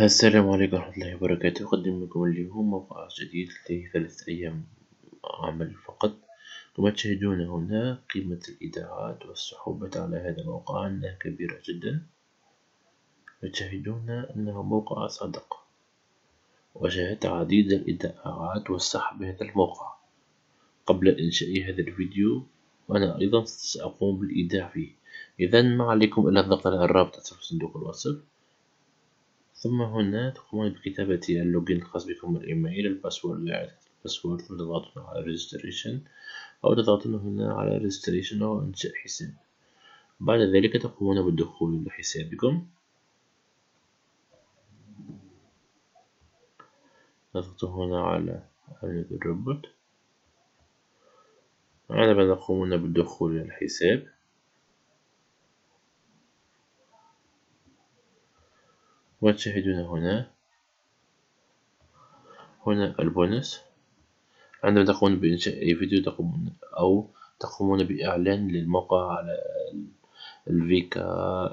السلام عليكم ورحمة الله وبركاته. أقدم لكم اليوم موقع جديد ل3 أيام عمل فقط. كما تشاهدون هنا قيمة الإيداعات والسحوبات على هذا الموقع أنها كبيرة جدا. تشاهدون أنه موقع صادق، وشاهدت عديد الإيداعات والسحب بهذا الموقع. قبل إنشاء هذا الفيديو وأنا أيضا سأقوم بالإيداع فيه. إذن ما عليكم إلا الضغط على الرابط في صندوق الوصف، ثم هنا تقومون بكتابة اللوجين الخاص بكم، الإيميل، الباسورد، ثم تضغطون على ريجستريشن أو تضغطون هنا على ريجستريشن أو إنشاء حساب. بعد ذلك تقومون بالدخول لحسابكم، تضغطون هنا على الروبوت. عندما تقومون بالدخول للحساب وتشاهدون هنا البونص. عندما تقومون بإنشاء أي فيديو تقومون بإعلان للموقع على الفيكا،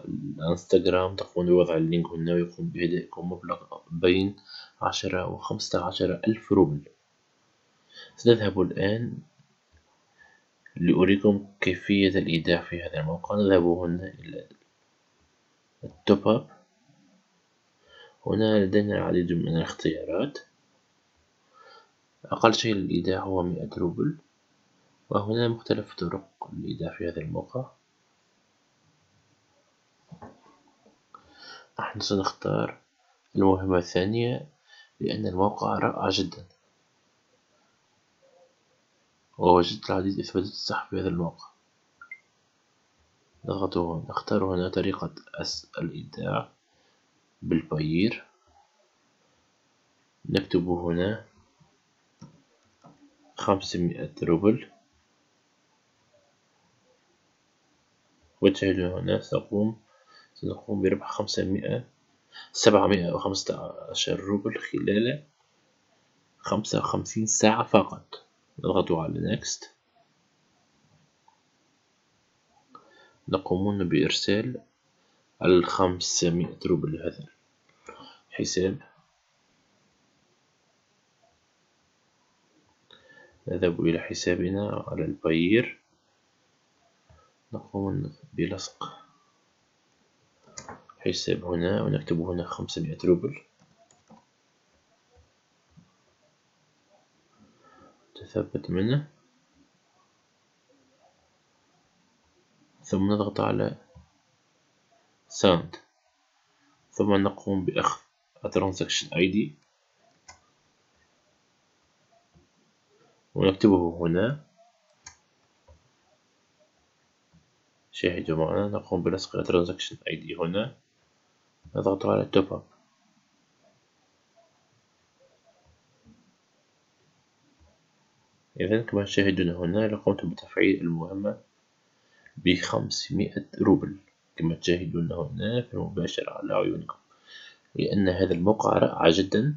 الانستغرام، تقومون بوضع اللينك هنا ويقوم بإهدائكم مبلغ بين 10 و 15 ألف روبل. سنذهب الآن لأريكم كيفية الإيداع في هذا الموقع. نذهب هنا إلى التوب أب. هنا لدينا العديد من الاختيارات. أقل شيء للإيداع هو 100 روبل، وهنا مختلف طرق الإيداع في هذا الموقع. نحن سنختار المهمة الثانية لأن الموقع رائع جدا، ووجدت العديد إثباتات السحب في هذا الموقع. نختار هنا طريقة الإيداع بالباير. نكتب هنا 500 روبل، وتشاهدون هنا سنقوم بربح 715 روبل خلال 55 ساعة فقط. نضغط على Next. نقومون بإرسال 500 روبل لهذا الحساب. نذهب إلى حسابنا على الباير، نقوم بلصق حساب هنا ونكتب هنا 500 روبل. تثبت منه، ثم نضغط على Send، ثم نقوم بأخذ Transaction ID ونكتبه هنا. شاهدوا معنا، نقوم بلصق Transaction ID هنا، نضغط على Top Up. إذن كما تشاهدون هنا قمت بتفعيل المهمة ب500 روبل كما تشاهدون هنا في المباشر على عيونكم. لأن هذا الموقع رائع جدا،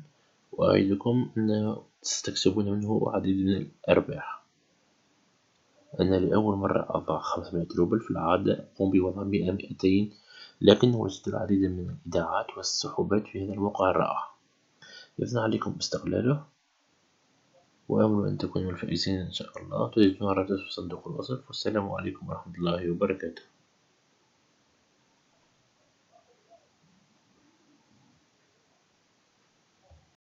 وأعدكم أن ستكسبون منه العديد من الأرباح. أنا لأول مرة أضع 500 روبل، في العادة أقوم بوضع 100-200، لكن وجدت العديد من الإيداعات والسحوبات في هذا الموقع الرائع. إذن عليكم استغلاله، وأمل أن تكونوا من الفائزين إن شاء الله. تجدون الرابط في صندوق الوصف. والسلام عليكم ورحمة الله وبركاته.